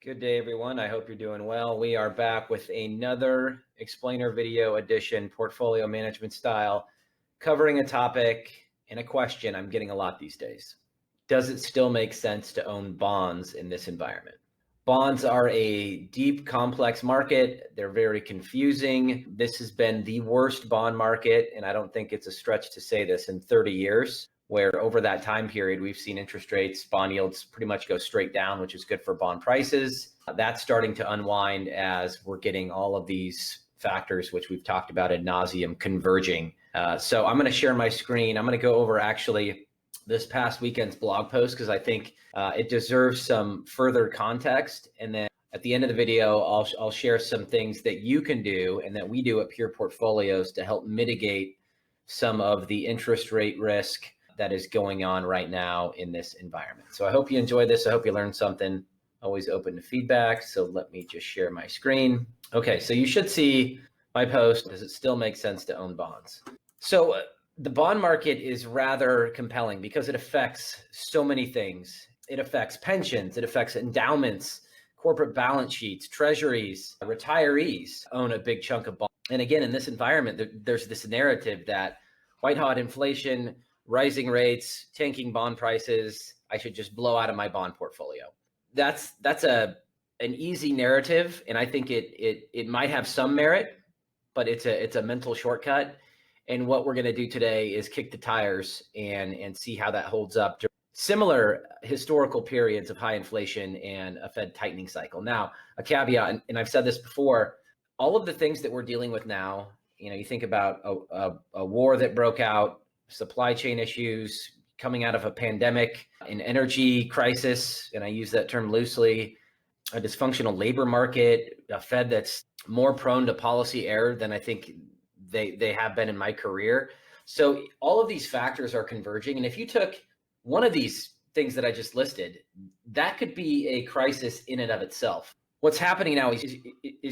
Good day, everyone. I hope you're doing well. We are back with another explainer video edition, portfolio management style, covering a topic and a question I'm getting a lot these days. Does it still make sense to own bonds in this environment? Bonds are a deep, complex market. They're very confusing. This has been the worst bond market, and I don't think it's a stretch to say this, in 30 years, where over that time period, we've seen interest rates, bond yields pretty much go straight down, which is good for bond prices. That's starting to unwind as we're getting all of these factors, which we've talked about ad nauseum, converging. So I'm going to share my screen. I'm going to go over actually this past weekend's blog post because I think it deserves some further context. And then at the end of the video, I'll share some things that you can do and that we do at Pure Portfolios to help mitigate some of the interest rate risk that is going on right now in this environment. So I hope you enjoy this. I hope you learned something. Always open to feedback. So let me just share my screen. Okay, so you should see my post. Does it still make sense to own bonds? So the bond market is rather compelling because it affects so many things. It affects pensions, it affects endowments, corporate balance sheets, treasuries, retirees own a big chunk of bonds. And again, in this environment, there's this narrative that white hot inflation, rising rates, tanking bond prices, I should just blow out of my bond portfolio. That's an easy narrative, and I think it might have some merit, but it's a mental shortcut. And what we're going to do today is kick the tires and see how that holds up to similar historical periods of high inflation and a Fed tightening cycle. Now, a caveat, and I've said this before, all of the things that we're dealing with now, you think about a war that broke out, supply chain issues, coming out of a pandemic, an energy crisis, and I use that term loosely, a dysfunctional labor market, a Fed that's more prone to policy error than I think they have been in my career. So all of these factors are converging. And if you took one of these things that I just listed, that could be a crisis in and of itself. What's happening now is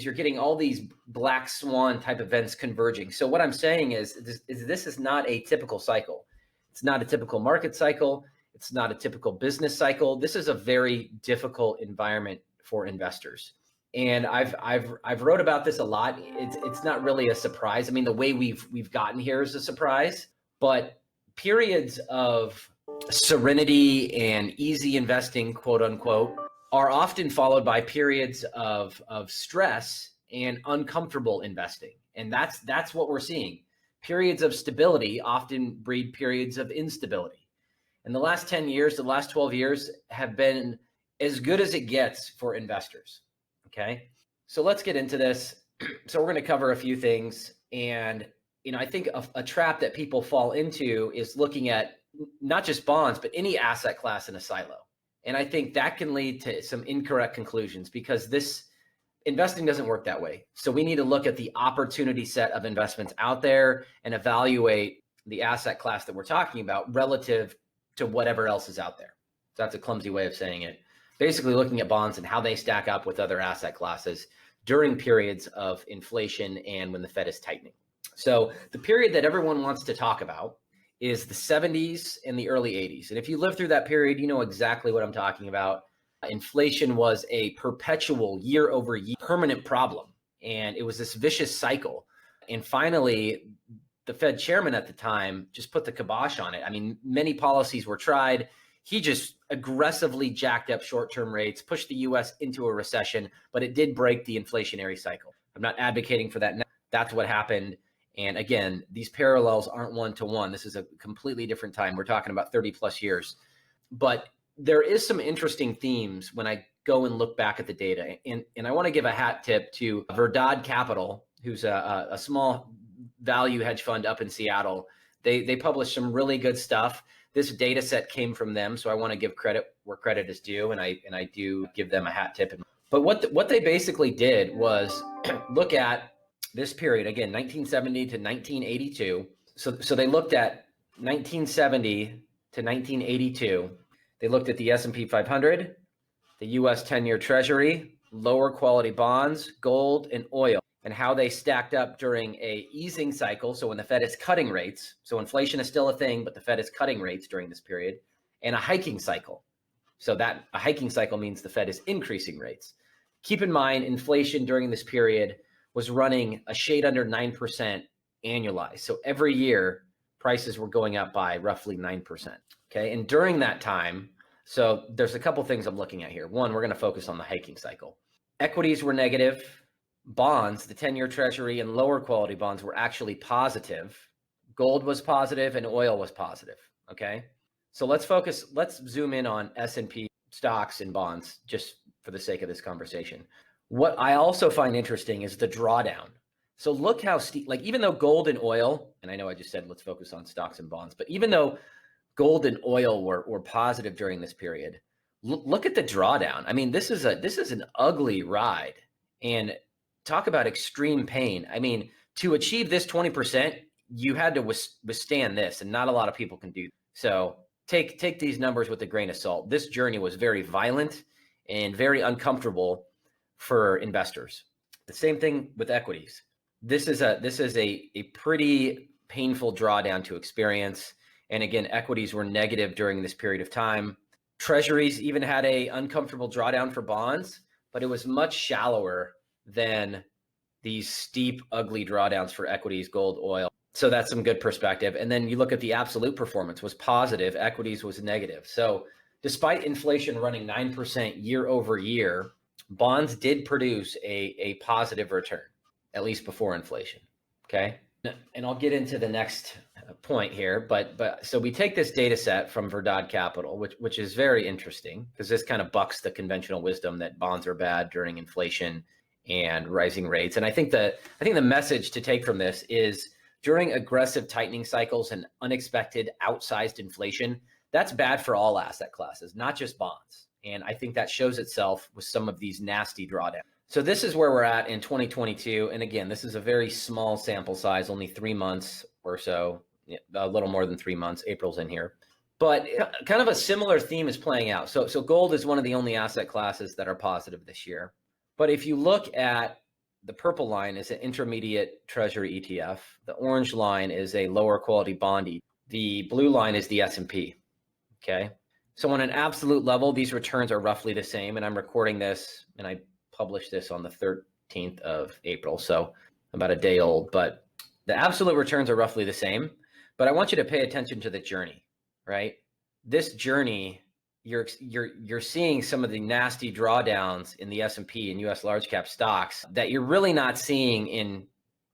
you're getting all these black swan type events converging. So what I'm saying is this is not a typical cycle. It's not a typical market cycle. It's not a typical business cycle. This is a very difficult environment for investors. And I've wrote about this a lot. It's not really a surprise. I mean, the way we've gotten here is a surprise, but periods of serenity and easy investing, quote unquote, are often followed by periods of stress and uncomfortable investing. And that's what we're seeing. Periods of stability often breed periods of instability. And the last 10 years, the last 12 years have been as good as it gets for investors. Okay, so let's get into this. So we're going to cover a few things. And, I think a trap that people fall into is looking at not just bonds, but any asset class in a silo. And I think that can lead to some incorrect conclusions because this investing doesn't work that way. So we need to look at the opportunity set of investments out there and evaluate the asset class that we're talking about relative to whatever else is out there. So that's a clumsy way of saying it. Basically looking at bonds and how they stack up with other asset classes during periods of inflation and when the Fed is tightening. So the period that everyone wants to talk about is the 70s and the early 80s. And if you lived through that period, you know exactly what I'm talking about. Inflation was a perpetual year over year permanent problem. And it was this vicious cycle. And finally, the Fed chairman at the time just put the kibosh on it. I mean, many policies were tried. He just aggressively jacked up short-term rates, pushed the US into a recession, but it did break the inflationary cycle. I'm not advocating for that now. That's what happened. And again, these parallels aren't one-to-one. This is a completely different time. We're talking about 30 plus years. But there is some interesting themes when I go and look back at the data. And I want to give a hat tip to Verdad Capital, who's a small value hedge fund up in Seattle. They published some really good stuff. This data set came from them, so I want to give credit where credit is due, and I do give them a hat tip. But what they basically did was look at this period, again, 1970 to 1982. So they looked at 1970 to 1982. They looked at the S&P 500, the US 10-year Treasury, lower quality bonds, gold, and oil, and how they stacked up during a easing cycle. So when the Fed is cutting rates, so inflation is still a thing, but the Fed is cutting rates during this period, and a hiking cycle. So that a hiking cycle means the Fed is increasing rates. Keep in mind, inflation during this period was running a shade under 9% annualized. So every year, prices were going up by roughly 9%. Okay. And during that time, so there's a couple things I'm looking at here. One, we're going to focus on the hiking cycle. Equities were negative. Bonds, the 10-year treasury and lower quality bonds were actually positive. Gold was positive and oil was positive. Okay. So let's zoom in on S&P stocks and bonds just for the sake of this conversation. What I also find interesting is the drawdown. So look how steep, like even though gold and oil, and I know I just said let's focus on stocks and bonds, but even though gold and oil were positive during this period, look at the drawdown. I mean, this is an ugly ride, and talk about extreme pain. I mean, to achieve this 20%, you had to withstand this, and not a lot of people can do. So take these numbers with a grain of salt. This journey was very violent and very uncomfortable for investors. The same thing with equities. This is a pretty painful drawdown to experience. And again, equities were negative during this period of time. Treasuries even had a uncomfortable drawdown for bonds, but it was much shallower than these steep, ugly drawdowns for equities, gold, oil. So that's some good perspective. And then you look at the absolute performance was positive, equities was negative. So despite inflation running 9% year over year, bonds did produce a positive return, at least before inflation. Okay. And I'll get into the next point here, but so we take this data set from Verdad Capital, which is very interesting because this kind of bucks the conventional wisdom that bonds are bad during inflation and rising rates. And I think the message to take from this is during aggressive tightening cycles and unexpected outsized inflation, that's bad for all asset classes, not just bonds. And I think that shows itself with some of these nasty drawdowns. So this is where we're at in 2022. And again, this is a very small sample size, only 3 months or so, a little more than 3 months. April's in here. But kind of a similar theme is playing out. So gold is one of the only asset classes that are positive this year. But if you look at the purple line is an intermediate treasury ETF. The orange line is a lower quality bond. The blue line is the S&P. Okay. So on an absolute level, these returns are roughly the same. And I'm recording this and I published this on the 13th of April. So about a day old, but the absolute returns are roughly the same. But I want you to pay attention to the journey, right? This journey, you're seeing some of the nasty drawdowns in the S&P and US large cap stocks that you're really not seeing in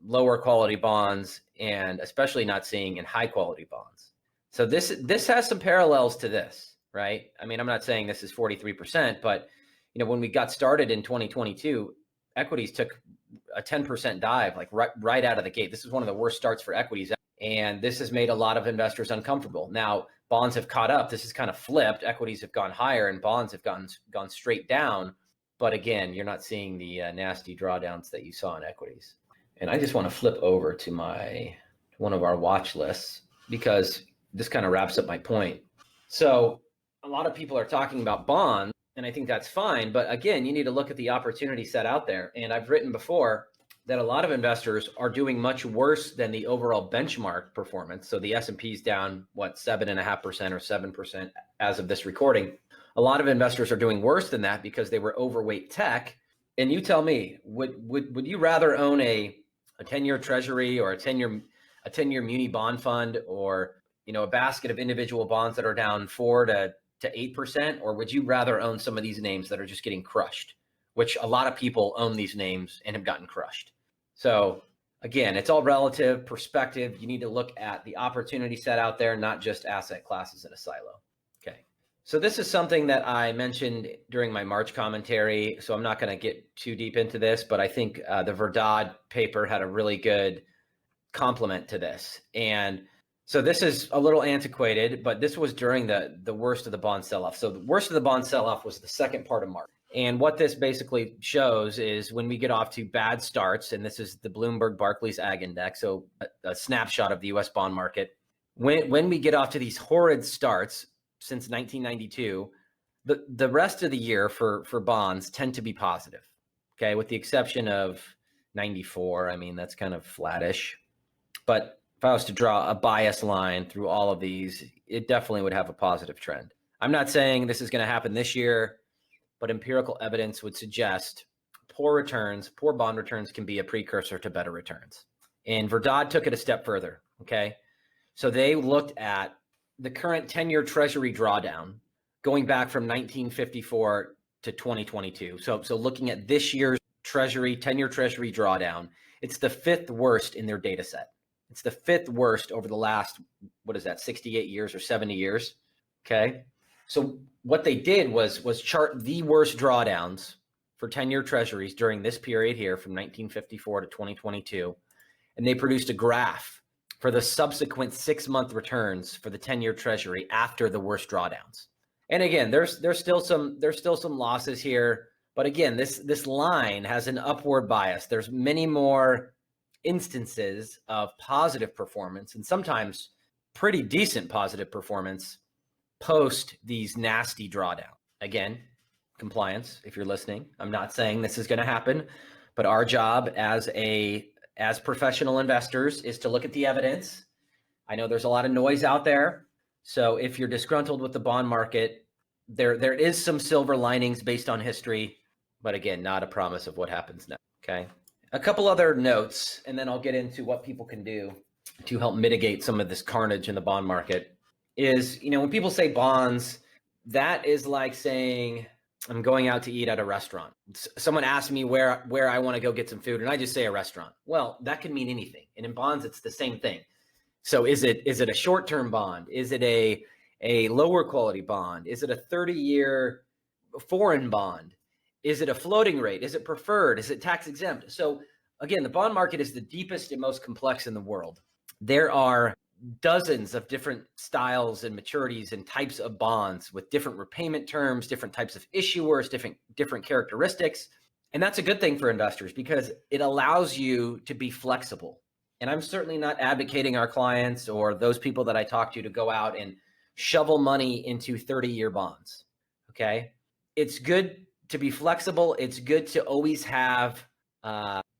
lower quality bonds and especially not seeing in high quality bonds. So this has some parallels to this, right? I mean, I'm not saying this is 43%, but when we got started in 2022, equities took a 10% dive, like right out of the gate. This is one of the worst starts for equities. And this has made a lot of investors uncomfortable. Now, bonds have caught up. This is kind of flipped. Equities have gone higher and bonds have gone straight down. But again, you're not seeing the nasty drawdowns that you saw in equities. And I just want to flip over to one of our watch lists because this kind of wraps up my point. So a lot of people are talking about bonds, and I think that's fine. But again, you need to look at the opportunity set out there. And I've written before that a lot of investors are doing much worse than the overall benchmark performance. So the S&P is down, 7.5% or 7% as of this recording. A lot of investors are doing worse than that because they were overweight tech. And you tell me, would you rather own a 10-year treasury or a 10-year muni bond fund or a basket of individual bonds that are down 4 to 8%, or would you rather own some of these names that are just getting crushed, which a lot of people own these names and have gotten crushed? So again, it's all relative perspective. You need to look at the opportunity set out there, not just asset classes in a silo. Okay. So this is something that I mentioned during my March commentary. So I'm not going to get too deep into this, but I think the Verdad paper had a really good complement to this. And so this is a little antiquated, but this was during the worst of the bond sell-off. So the worst of the bond sell-off was the second part of March. And what this basically shows is when we get off to bad starts, and this is the Bloomberg Barclays Ag Index, so a snapshot of the US bond market. When we get off to these horrid starts since 1992, the rest of the year for bonds tend to be positive, okay, with the exception of 94. I mean, that's kind of flattish. But if I was to draw a bias line through all of these, it definitely would have a positive trend. I'm not saying this is going to happen this year, but empirical evidence would suggest poor bond returns can be a precursor to better returns. And Verdad took it a step further, okay? So they looked at the current 10-year Treasury drawdown going back from 1954 to 2022. So looking at this year's 10-year Treasury drawdown, it's the 5th worst in their data set. It's the 5th worst over the last, 68 years or 70 years, okay? So what they did was chart the worst drawdowns for 10-year Treasuries during this period here from 1954 to 2022, and they produced a graph for the subsequent 6-month returns for the 10-year Treasury after the worst drawdowns. And again, there's still some losses here, but again, this line has an upward bias. There's many more instances of positive performance, and sometimes pretty decent positive performance post these nasty drawdowns. Again, compliance, if you're listening, I'm not saying this is going to happen, but our job as professional investors is to look at the evidence. I know there's a lot of noise out there. So if you're disgruntled with the bond market, there is some silver linings based on history, but again, not a promise of what happens next, okay? A couple other notes, and then I'll get into what people can do to help mitigate some of this carnage in the bond market is, when people say bonds, that is like saying, I'm going out to eat at a restaurant. Someone asks me where I want to go get some food, and I just say a restaurant. Well, that can mean anything. And in bonds, it's the same thing. So is it a short-term bond? Is it a lower quality bond? Is it a 30-year foreign bond? Is it a floating rate? Is it preferred? Is it tax exempt? So again, the bond market is the deepest and most complex in the world. There are dozens of different styles and maturities and types of bonds with different repayment terms, different types of issuers, different characteristics. And that's a good thing for investors because it allows you to be flexible. And I'm certainly not advocating our clients or those people that I talk to go out and shovel money into 30-year bonds, okay? It's good to be flexible. It's good to always have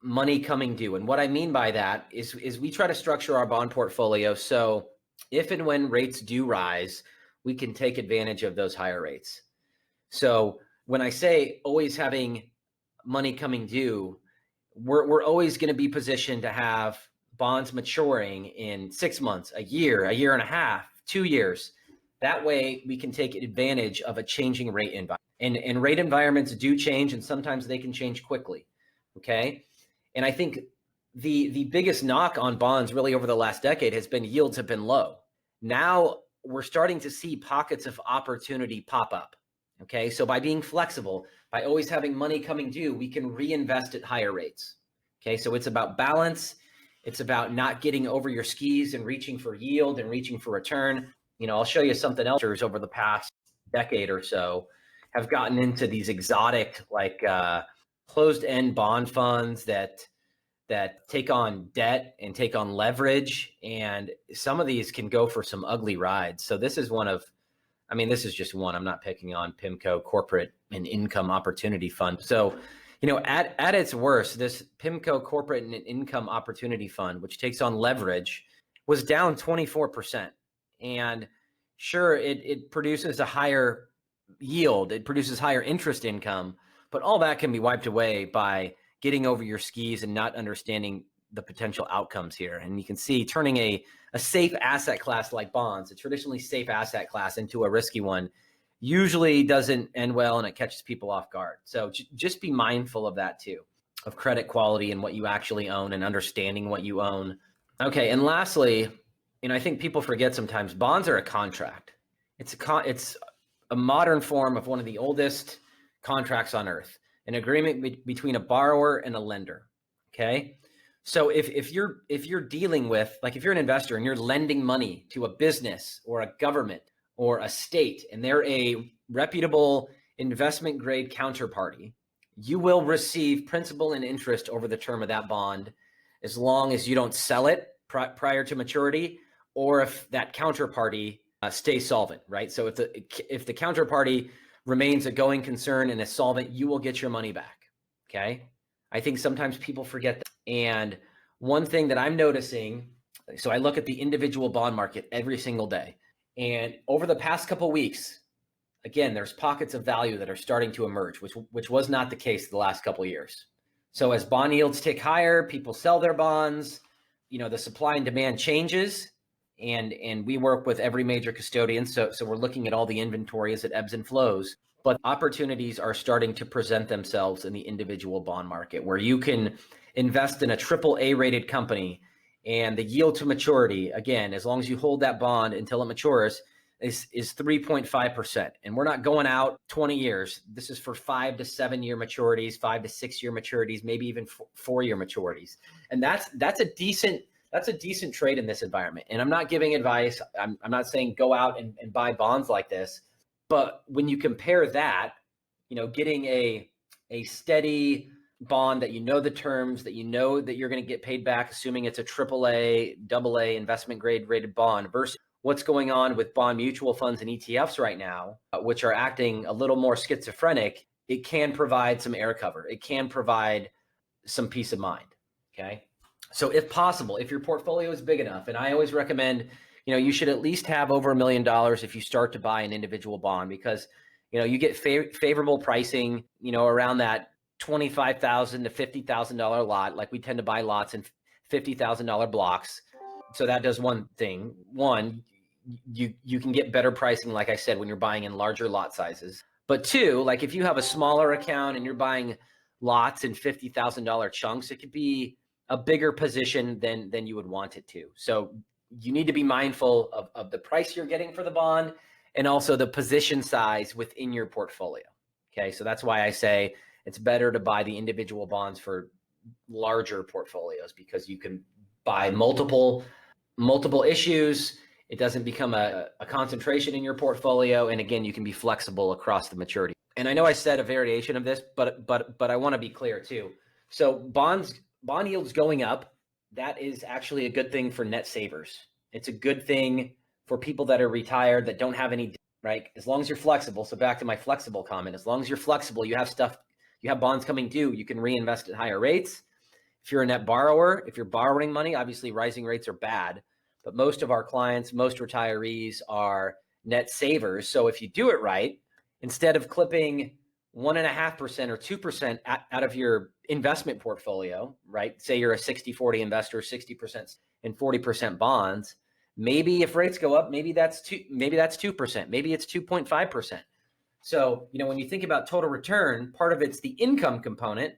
money coming due. And what I mean by that is we try to structure our bond portfolio so if and when rates do rise, we can take advantage of those higher rates. So when I say always having money coming due, we're always going to be positioned to have bonds maturing in 6 months, a year and a half, 2 years. That way we can take advantage of a changing rate environment. And rate environments do change, and sometimes they can change quickly, okay? And I think the biggest knock on bonds really over the last decade has been yields have been low. Now we're starting to see pockets of opportunity pop up, okay? So by being flexible, by always having money coming due, we can reinvest at higher rates, okay? So it's about balance. It's about not getting over your skis and reaching for yield and reaching for return. I'll show you something else over the past decade or so have gotten into these exotic closed-end bond funds that take on debt and take on leverage, and some of these can go for some ugly rides. So this is this is just one. I'm not picking on PIMCO Corporate and Income Opportunity Fund. So, at its worst, this PIMCO Corporate and Income Opportunity Fund, which takes on leverage, was down 24%. And sure, it produces a higher yield, it produces higher interest income, but all that can be wiped away by getting over your skis and not understanding the potential outcomes here. And you can see turning a safe asset class like bonds, a traditionally safe asset class, into a risky one usually doesn't end well, and it catches people off guard. So just be mindful of that too, of credit quality and what you actually own and understanding what you own. Okay, and lastly, I think people forget sometimes bonds are a contract. It's a modern form of one of the oldest contracts on earth, an agreement between a borrower and a lender. Okay. So if you're dealing with, if you're an investor and you're lending money to a business or a government or a state, and they're a reputable investment grade counterparty, you will receive principal and interest over the term of that bond, as long as you don't sell it prior to maturity, or if that counterparty stays solvent, right? So if the counterparty remains a going concern and is solvent, you will get your money back, okay? I think sometimes people forget that. And one thing that I'm noticing, so I look at the individual bond market every single day, and over the past couple of weeks, again, there's pockets of value that are starting to emerge, which was not the case the last couple of years. So as bond yields tick higher, people sell their bonds, the supply and demand changes, and we work with every major custodian. So we're looking at all the inventory as it ebbs and flows. But opportunities are starting to present themselves in the individual bond market where you can invest in a AAA rated company, and the yield to maturity, again, as long as you hold that bond until it matures, is 3.5%. And we're not going out 20 years. This is for 5 to 7 year maturities, 5 to 6 year maturities, maybe even 4-year maturities. And that's a decent trade in this environment. And I'm not giving advice. I'm not saying go out and buy bonds like this. But when you compare that, getting a steady bond that the terms, that that you're going to get paid back, assuming it's a AAA, AA investment grade rated bond, versus what's going on with bond mutual funds and ETFs right now, which are acting a little more schizophrenic, it can provide some air cover. It can provide some peace of mind. Okay. So if possible, if your portfolio is big enough, and I always recommend, you should at least have over $1 million if you start to buy an individual bond, because, you get favorable pricing, around that $25,000 to $50,000 lot. Like we tend to buy lots in $50,000 blocks. So that does one thing. One, you can get better pricing, like I said, when you're buying in larger lot sizes. But two, like if you have a smaller account and you're buying lots in $50,000 chunks, it could be a bigger position than you would want it to. So you need to be mindful of the price you're getting for the bond and also the position size within your portfolio. Okay, so that's why I say it's better to buy the individual bonds for larger portfolios, because you can buy multiple issues. It doesn't become a concentration in your portfolio. And again, you can be flexible across the maturity. And I know I said a variation of this, but I want to be clear too. So bond yields going up, that is actually a good thing for net savers. It's a good thing for people that are retired, that don't have any, right? As long as you're flexible. So back to my flexible comment, as long as you're flexible, you have bonds coming due, you can reinvest at higher rates. If you're a net borrower, if you're borrowing money, obviously rising rates are bad, but most of our clients, most retirees are net savers. So if you do it right, instead of clipping 1.5% or 2% out of your investment portfolio, right? Say you're a 60-40 investor, 60% and 40% bonds. Maybe if rates go up, maybe that's 2%, maybe it's 2.5%. So, when you think about total return, part of it's the income component,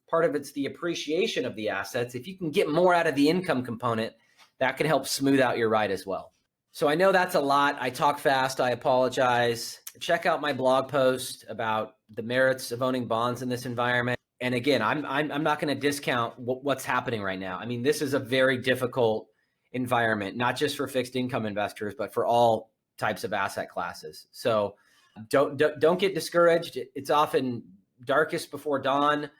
part of it's the appreciation of the assets. If you can get more out of the income component, that can help smooth out your ride as well. So I know that's a lot. I talk fast. I apologize. Check out my blog post about the merits of owning bonds in this environment. And again, I'm not going to discount what's happening right now. I mean, this is a very difficult environment, not just for fixed income investors, but for all types of asset classes. So don't get discouraged. It's often darkest before dawn.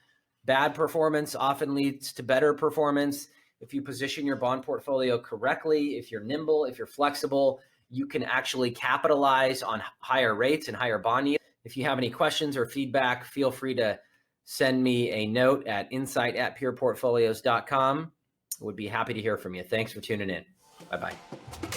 Bad performance often leads to better performance. If you position your bond portfolio correctly, if you're nimble, if you're flexible, you can actually capitalize on higher rates and higher bond yields. If you have any questions or feedback, feel free to send me a note at insight@pureportfolios.com. I would be happy to hear from you. Thanks for tuning in. Bye-bye.